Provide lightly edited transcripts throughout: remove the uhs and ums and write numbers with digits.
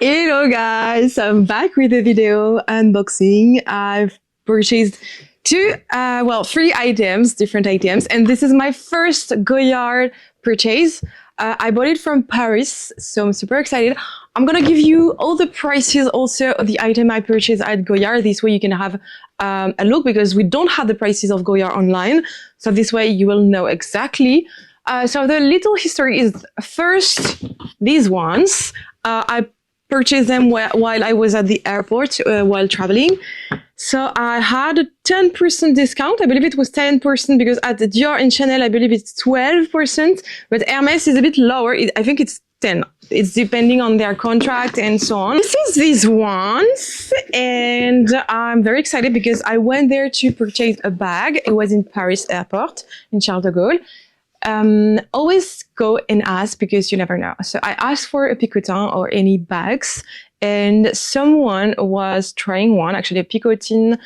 Hello guys, I'm back with a video unboxing. I've purchased three items, different items, and this is my first Goyard purchase. I bought it from Paris, so I'm super excited. I'm gonna give you all the prices also of the item I purchased at Goyard. This way you can have a look, because we don't have the prices of Goyard online. So this way you will know exactly. So the little history is first, these ones. I purchased them while I was at the airport while traveling. So I had a 10% discount. I believe it was 10% because at the Dior and Chanel, I believe it's 12%, but Hermès is a bit lower. I think it's 10. It's depending on their contract and so on. This is these ones, and I'm very excited because I went there to purchase a bag. It was in Paris airport, in Charles de Gaulle. Always go and ask, because you never know. So I asked for a picotin or any bags, and someone was trying one, actually a picotin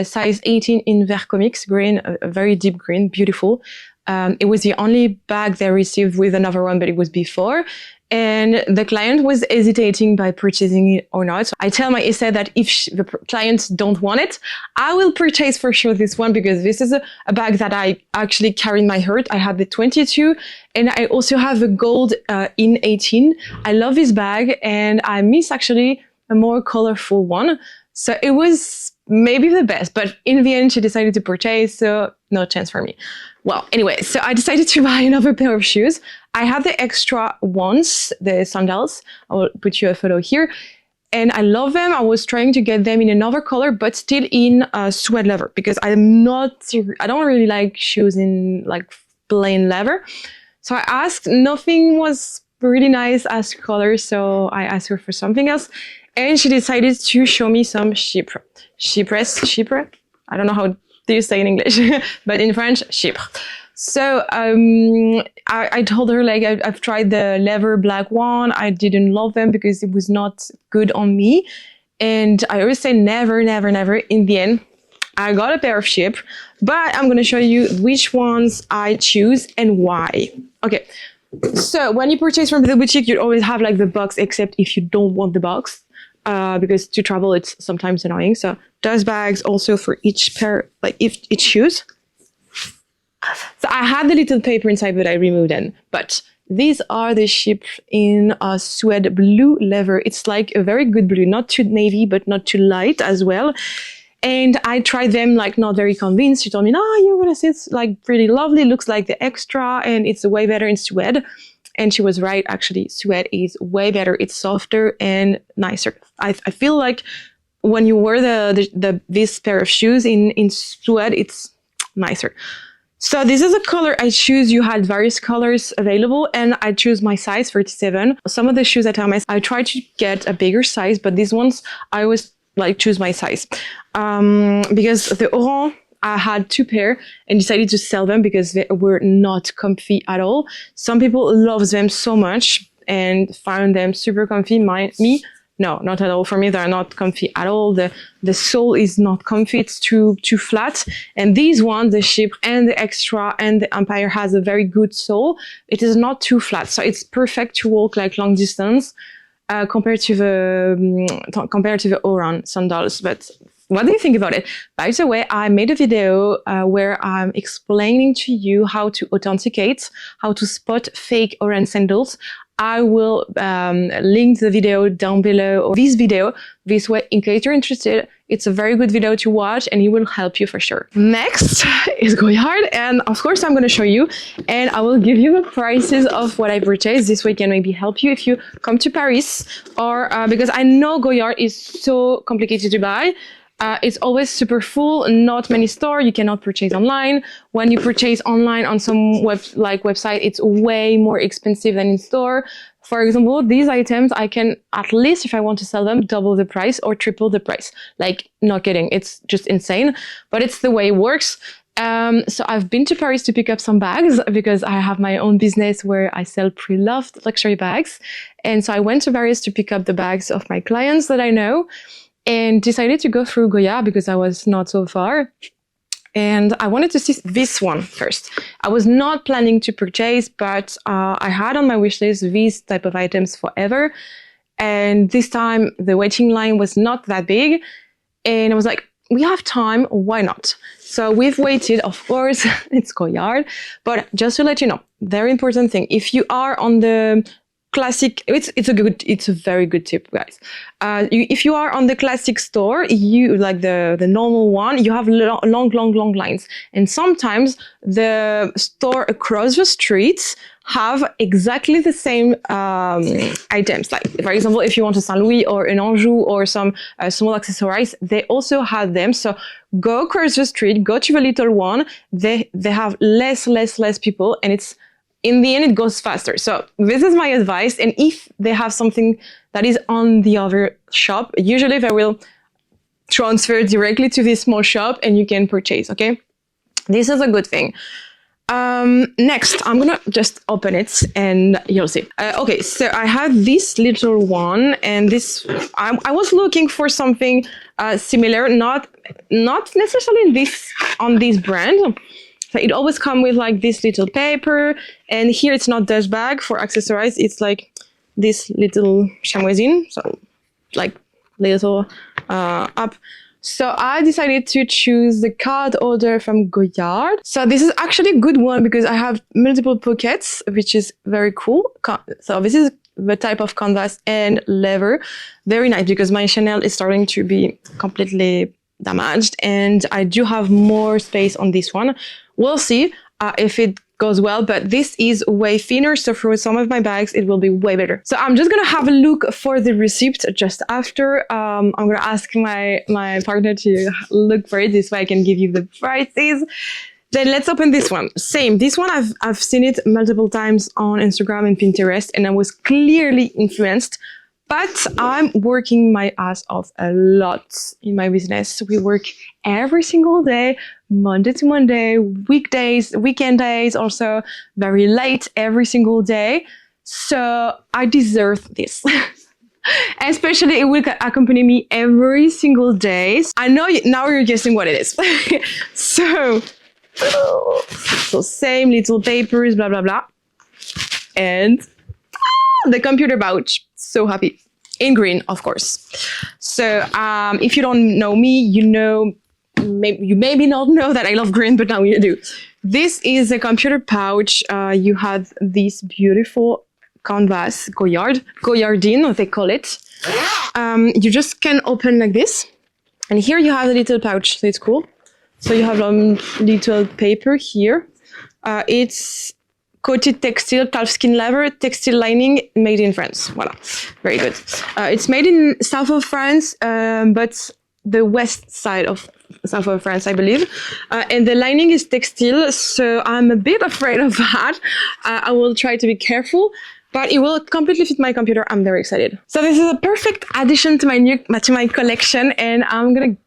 size 18 in vert comics green, a very deep green, beautiful. It was the only bag they received with another one, but it was before. And the client was hesitating by purchasing it or not. So I tell my essay that if the clients don't want it, I will purchase for sure this one, because this is a bag that I actually carry in my heart. I have the 22, and I also have the gold in 18. I love this bag, and I miss actually a more colorful one. So it was maybe the best, but in the end she decided to purchase, so no chance for me. Well, anyway, so I decided to buy another pair of shoes. I have the extra ones, the sandals. I will put you a photo here. And I love them. I was trying to get them in another color, but still in suede leather, because I don't really like shoes in like plain leather. So I asked, nothing was really nice as color, so I asked her for something else. And she decided to show me some Chypre. Chypre? I don't know how do you say in English, but in French, Chypre. So I told her, like, I've tried the leather black one. I didn't love them because it was not good on me. And I always say never, never, never. In the end, I got a pair of Chypre, but I'm going to show you which ones I choose and why. Okay. So when you purchase from the boutique, you always have like the box, except if you don't want the box. Because to travel, it's sometimes annoying. So those bags also for each pair, like each shoes. So I had the little paper inside, but I removed them. But these are the Chypre in suede blue leather. It's like a very good blue, not too navy, but not too light as well. And I tried them, like, not very convinced. She told me, no, you're gonna see it's like pretty lovely. Looks like the extra, and it's way better in suede. And she was right, actually. Suede is way better. It's softer and nicer. I feel like when you wear this pair of shoes in suede, it's nicer. So this is a color I choose. You had various colors available, and I choose my size 37. Some of the shoes at Hermès, I try to get a bigger size, but these ones, I always like choose my size. Because the orange, I had two pair and decided to sell them because they were not comfy at all. Some people love them so much and found them super comfy. Me, no, not at all. For me, they're not comfy at all. The sole is not comfy. It's too flat. And these ones, the Chypre and the Extra and the Empire, has a very good sole. It is not too flat, so it's perfect to walk like long distance compared to the Oran sandals. But what do you think about it? By the way, I made a video where I'm explaining to you how to authenticate, how to spot fake Oran sandals. I will link the video down below, or this video, this way, in case you're interested. It's a very good video to watch, and it will help you for sure. Next is Goyard, and of course I'm going to show you, and I will give you the prices of what I purchased. This way can maybe help you if you come to Paris, or because I know Goyard is so complicated to buy. It's always super full, not many stores. You cannot purchase online. When you purchase online on some website, it's way more expensive than in store. For example, these items, I can, at least if I want to sell them, double the price or triple the price. Like, not kidding, it's just insane, but it's the way it works. So I've been to Paris to pick up some bags because I have my own business where I sell pre-loved luxury bags. And so I went to Paris to pick up the bags of my clients that I know, and decided to go through Goyard because I was not so far. And I wanted to see this one first. I was not planning to purchase, but I had on my wish list these type of items forever. And this time the waiting line was not that big. And I was like, we have time, why not? So we've waited, of course, it's Goyard. But just to let you know, very important thing, if you are on the classic, it's a very good tip, guys. If you are on the classic store, you like the normal one, you have long lines. And sometimes the store across the streets have exactly the same items. Like, for example, if you want a Saint Louis or an Anjou or some small accessories, they also have them. So go across the street, go to the little one. They have less people, and it's, in the end, it goes faster. So this is my advice. And if they have something that is on the other shop, usually they will transfer directly to this small shop and you can purchase, okay? This is a good thing. Next, I'm gonna just open it and you'll see. Okay, so I have this little one, and this, I was looking for something similar, not necessarily on this brand. So it always comes with like this little paper, and here it's not dust bag for accessories, it's like this little chamoisine, so like little up. So I decided to choose the card holder from Goyard. So this is actually a good one because I have multiple pockets, which is very cool. So this is the type of canvas and leather. Very nice because my Chanel is starting to be completely damaged, and I do have more space on this one. We'll see if it goes well, but this is way thinner, so for some of my bags it will be way better. So I'm just gonna have a look for the receipt just after. I'm gonna ask my partner to look for it, this way I can give you the prices. Then let's open this one. Same, this one I've seen it multiple times on Instagram and Pinterest, and I was clearly influenced. But I'm working my ass off a lot in my business. We work every single day, Monday to Monday, weekdays, weekend days, also very late every single day. So I deserve this. Especially it will accompany me every single day. I know now you're guessing what it is. So same little papers, blah, blah, blah. And the computer pouch. So happy. In green, of course. So if you don't know me, you maybe not know that I love green, but now you do. This is a computer pouch. You have this beautiful canvas, Goyardine, they call it. You just can open like this. And here you have a little pouch, so it's cool. So you have little paper here. It's coated textile, calfskin leather, textile lining, made in France. Voila, very good. It's made in south of France, but the west side of south of France, I believe. And the lining is textile, so I'm a bit afraid of that. I will try to be careful, but it will completely fit my computer. I'm very excited. So this is a perfect addition to my collection, and I'm gonna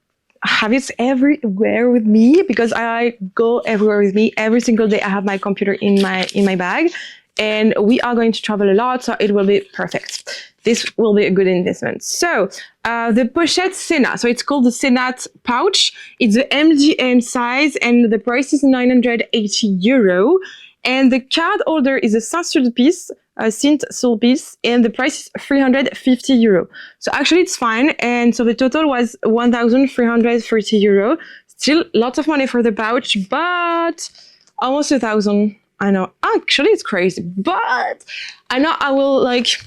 have it everywhere with me because I go everywhere with me. Every single day I have my computer in my bag, and we are going to travel a lot, so it will be perfect. This will be a good investment. So the pochette Senat, so it's called the Senat pouch. It's the MGM size, and the price is 980 euro. And the card holder is a Saint Sulpice, Saint Sulpice, and the price is 350 euro. So actually it's fine. And so the total was 1,330 euro. Still lots of money for the pouch, but almost 1,000. I know, actually it's crazy, but I know I will like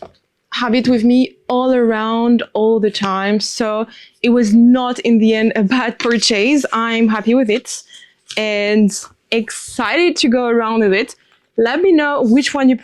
have it with me all around all the time. So it was not in the end a bad purchase. I'm happy with it and excited to go around with it. Let me know which one you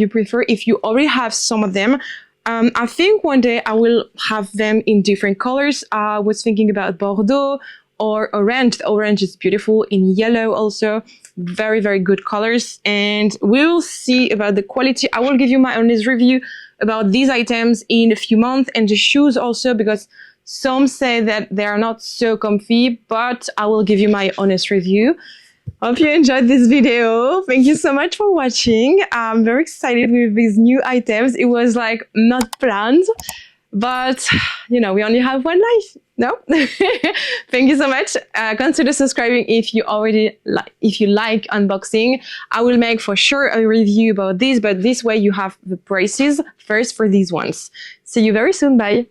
prefer if you already have some of them. I think one day I will have them in different colors. I was thinking about Bordeaux or orange. The orange is beautiful, in yellow also. Very, very good colors. And we'll see about the quality. I will give you my honest review about these items in a few months, and the shoes also, because some say that they are not so comfy, but I will give you my honest review. Hope you enjoyed this video. Thank you so much for watching. I'm very excited with these new items. It was like not planned, but you know, we only have one life. No? Thank you so much. Consider subscribing if you like unboxing. I will make for sure a review about this, but this way you have the prices first for these ones. See you very soon. Bye.